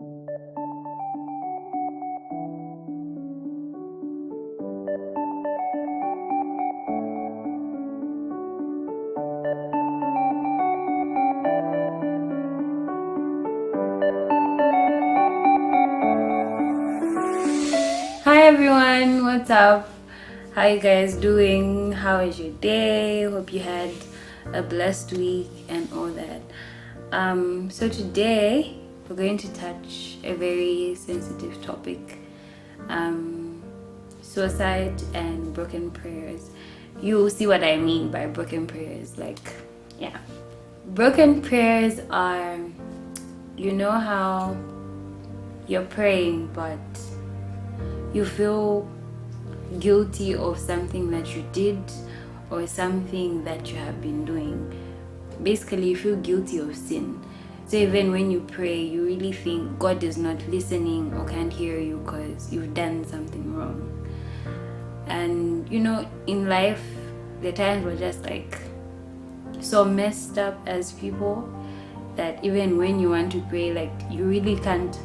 Hi everyone, what's up? How you guys doing? How is your day? Hope you had a blessed week and all that. So today we're going to touch a very sensitive topic, suicide and broken prayers. You'll see what I mean by broken prayers. Broken prayers are, you know how you're praying but you feel guilty of something that you did or something that you have been doing. Basically, you feel guilty of sin. So even when you pray, you really think God is not listening or can't hear you because you've done something wrong. And you know, in life, the times were just like so messed up as people that even when you want to pray, like you really can't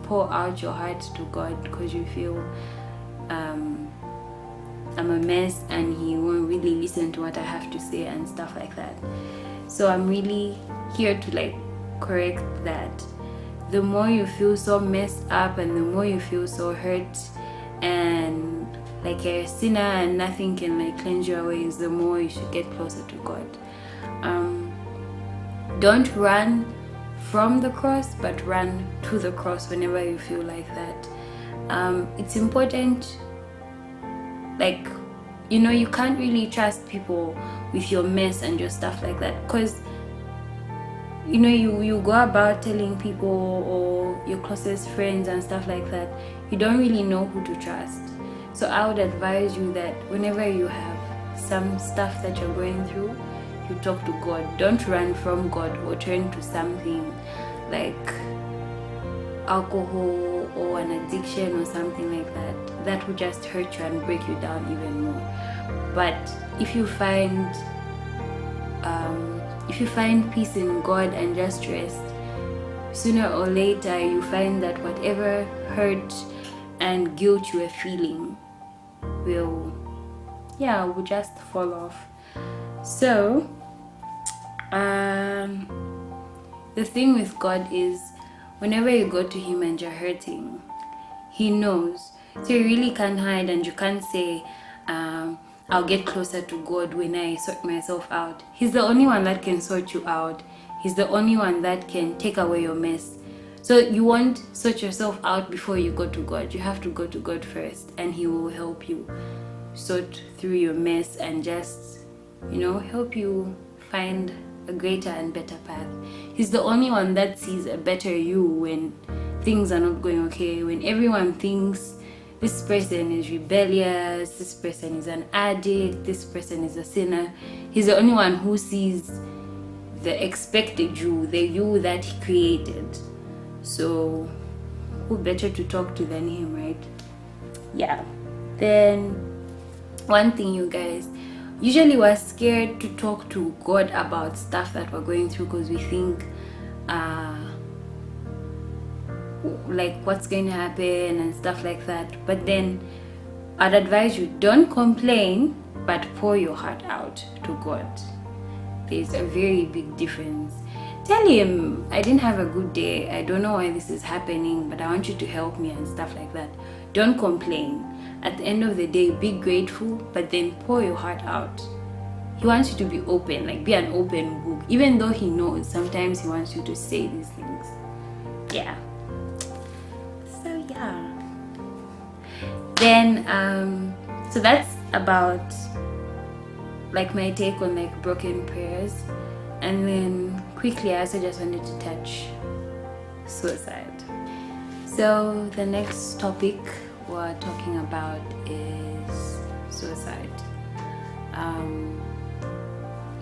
pour out your heart to God because you feel I'm a mess and he won't really listen to what I have to say and stuff like that. So I'm really here to correct that. The more you feel so messed up and the more you feel so hurt and like you're a sinner and nothing can cleanse your ways, the more you should get closer to God. Don't run from the cross, but run to the cross whenever you feel like that. It's important, you can't really trust people with your mess and your stuff like that, because you go about telling people or your closest friends and stuff like that, you don't really know who to trust. So I would advise you that whenever you have some stuff that you're going through, you talk to God. Don't run from God or turn to something like alcohol or an addiction or something like that. That will just hurt you and break you down even more. But if you find peace in God and just rest, sooner or later you find that whatever hurt and guilt you are feeling will just fall off. So the thing with God is, whenever you go to him and you're hurting, he knows. So you really can't hide and you can't say, I'll get closer to God when I sort myself out. He's the only one that can sort you out. He's the only one that can take away your mess. So you won't sort yourself out before you go to God. You have to go to God first and he will help you sort through your mess and just, help you find a greater and better path. He's the only one that sees a better you when things are not going okay, when everyone thinks this person is rebellious, this person is an addict, this person is a sinner. He's the only one who sees the expected you, the you that he created. So who better to talk to than him, right? Yeah. Then one thing, you guys, usually we're scared to talk to God about stuff that we're going through because we think what's going to happen and stuff like that. But then I'd advise you, don't complain, but pour your heart out to God. There's a very big difference. Tell him, I didn't have a good day, I don't know why this is happening, but I want you to help me and stuff like that. Don't complain. At the end of the day, be grateful, but then pour your heart out. He wants you to be open, be an open book, even though he knows sometimes he wants you to say these things. Yeah. So yeah. Then so that's about my take on broken prayers. And then quickly I also just wanted to touch suicide. So the next topic we're talking about is suicide.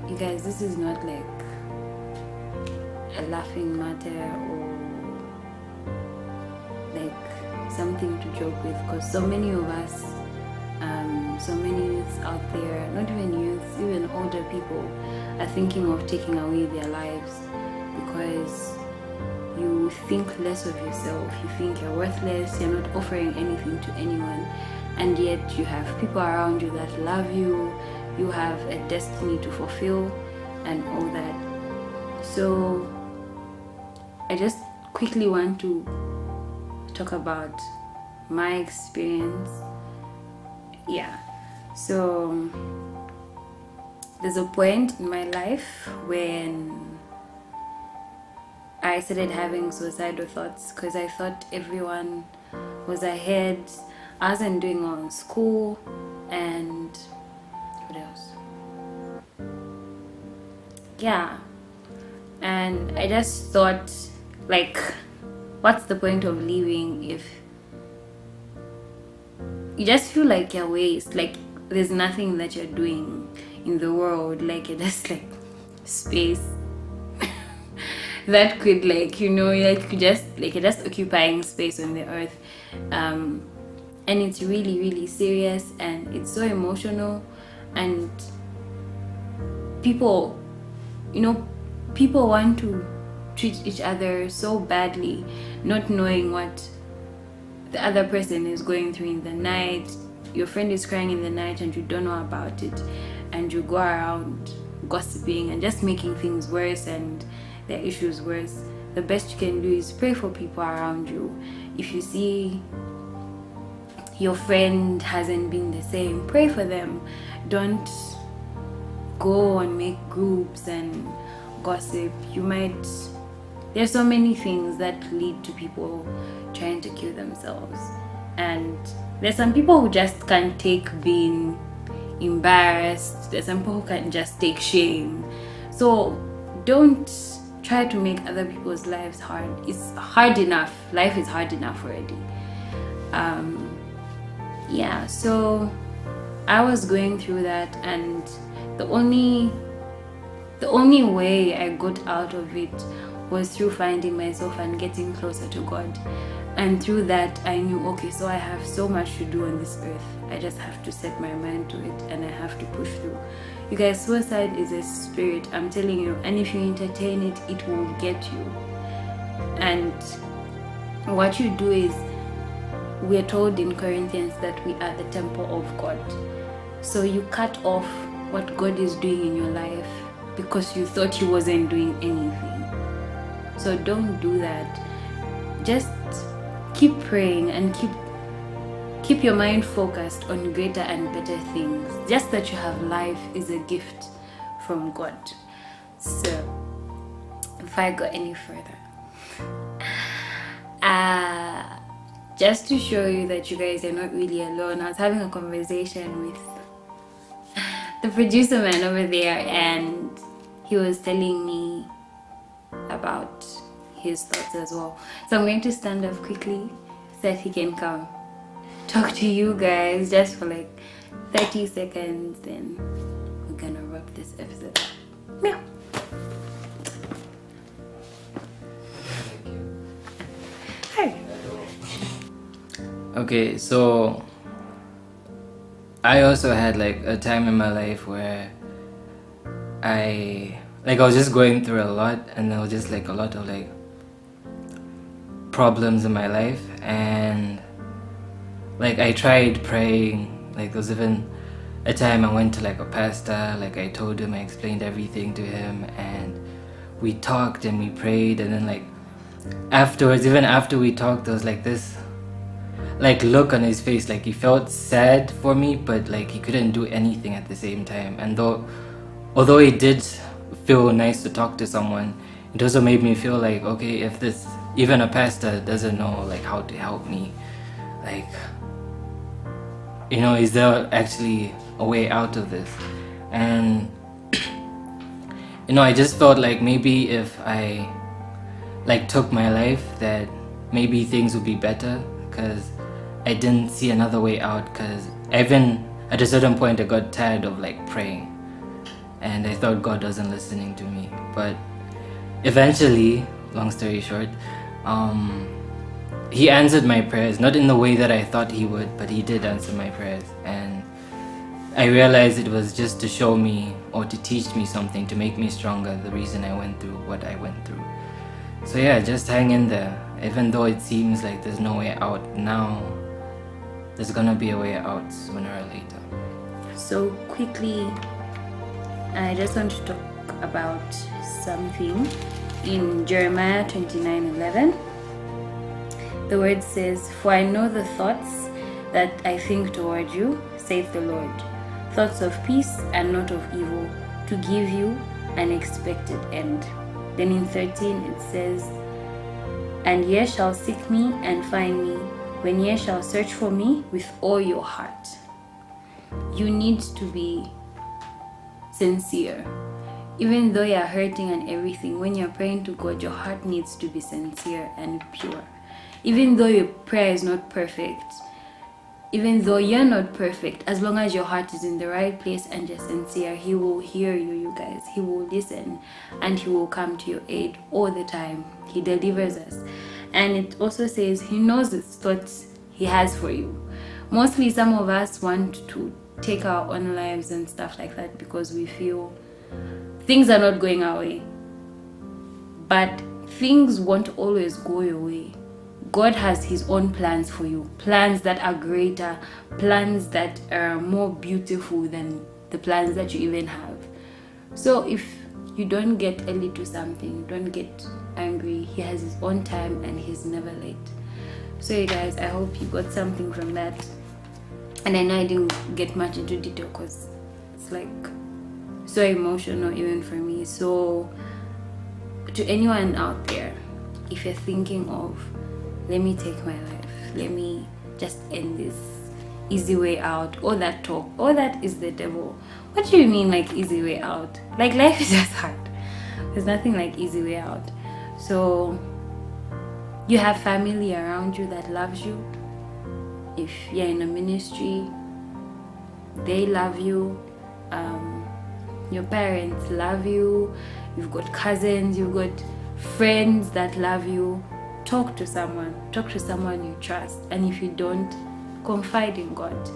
You guys, this is not a laughing matter or something to joke with, because so many of us, so many youths out there, not even youths, even older people, are thinking of taking away their lives because you you think less of yourself. You think you're worthless, you're not offering anything to anyone, and yet you have people around you that love you, you have a destiny to fulfill and all that. So I just quickly want to talk about my experience. Yeah, so there's a point in my life when I started having suicidal thoughts because I thought everyone was ahead. I wasn't doing well in school, and what else? Yeah, and I just thought, like, what's the point of living if you just feel like you're waste, like there's nothing that you're doing in the world, like you're just like space that could, like, you know, like you're just occupying space on the earth. And it's really, really serious, and it's so emotional, and people, you know, people want to treat each other so badly, not knowing what the other person is going through in the night. Your friend is crying in the night and you don't know about it, and you go around gossiping and just making things worse and their issues worse. The best you can do is pray for people around you. If you see your friend hasn't been the same, pray for them. Don't go and make groups and gossip. There's so many things that lead to people trying to kill themselves, and there's some people who just can't take being embarrassed. There's some people who can't just take shame. So don't try to make other people's lives hard. It's hard enough. Life is hard enough already. Yeah, so I was going through that, and the only way I got out of it was through finding myself and getting closer to God. And through that, I knew, okay, so I have so much to do on this earth. I just have to set my mind to it, and I have to push through. You guys, suicide is a spirit, I'm telling you, and if you entertain it, it will get you. And what you do is, we're told in Corinthians that we are the temple of God. So you cut off what God is doing in your life because you thought He wasn't doing anything. So don't do that. Just keep praying and keep your mind focused on greater and better things. Just that you have life is a gift from God. So if I go any further, just to show you that you guys are not really alone, I was having a conversation with the producer man over there, and he was telling me about his thoughts as well. So I'm going to stand up quickly so that he can come talk to you guys just for like 30 seconds, then we're gonna wrap this episode up. Yeah. Hi. Okay, so I also had like a time in my life where I was just going through a lot, and there was just like a lot of like problems in my life, and like I tried praying. Like there was even a time I went to like a pastor, like I told him, I explained everything to him, and we talked and we prayed, and then like afterwards, even after we talked, there was like this like look on his face, like he felt sad for me, but like he couldn't do anything at the same time. And although it did feel nice to talk to someone, it also made me feel like, okay, if this, even a pastor doesn't know like how to help me, like, you know, is there actually a way out of this? And you know, I just felt like maybe if I like took my life, that maybe things would be better, because I didn't see another way out. Because even at a certain point I got tired of like praying, and I thought God wasn't listening to me. But eventually, long story short, He answered my prayers, not in the way that I thought He would, but He did answer my prayers. And I realized it was just to show me, or to teach me something, to make me stronger, the reason I went through what I went through. So yeah, just hang in there. Even though it seems like there's no way out now, there's gonna be a way out sooner or later. So quickly, I just want to talk about something in Jeremiah 29:11. The word says, "For I know the thoughts that I think toward you, saith the Lord, thoughts of peace and not of evil, to give you an expected end." Then in 13 it says, "And ye shall seek me and find me, when ye shall search for me with all your heart." You need to be sincere. Even though you're hurting and everything, when you're praying to God, your heart needs to be sincere and pure. Even though your prayer is not perfect, even though you're not perfect, as long as your heart is in the right place and you're sincere, He will hear you, you guys. He will listen and He will come to your aid all the time. He delivers us. And it also says He knows the thoughts He has for you. Mostly some of us want to take our own lives and stuff like that because we feel things are not going our way. But things won't always go your way. God has His own plans for you, plans that are greater, plans that are more beautiful than the plans that you even have. So if you don't get early to something, don't get angry. He has His own time and He's never late. So you guys, I hope you got something from that. And I know I didn't get much into detail because it's like so emotional even for me. So to anyone out there, if you're thinking of, let me take my life, let me just end this, easy way out, all that talk, all that is the devil. What do you mean like easy way out? Like life is just hard. There's nothing like easy way out. So you have family around you that loves you. If you're in a ministry, they love you. Your parents love you. You've got cousins, you've got friends that love you. Talk to someone you trust. And if you don't, confide in God.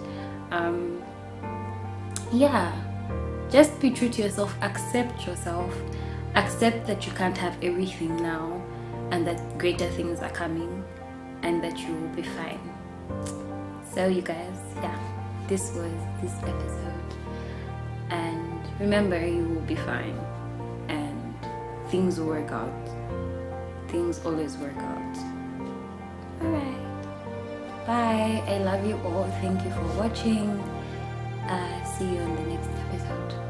Just be true to yourself. Accept yourself. Accept that you can't have everything now and that greater things are coming and that you will be fine. So you guys, this was this episode. And remember, you will be fine and things will work out. Things always work out. Alright. Bye. I love you all. Thank you for watching. See you on the next episode.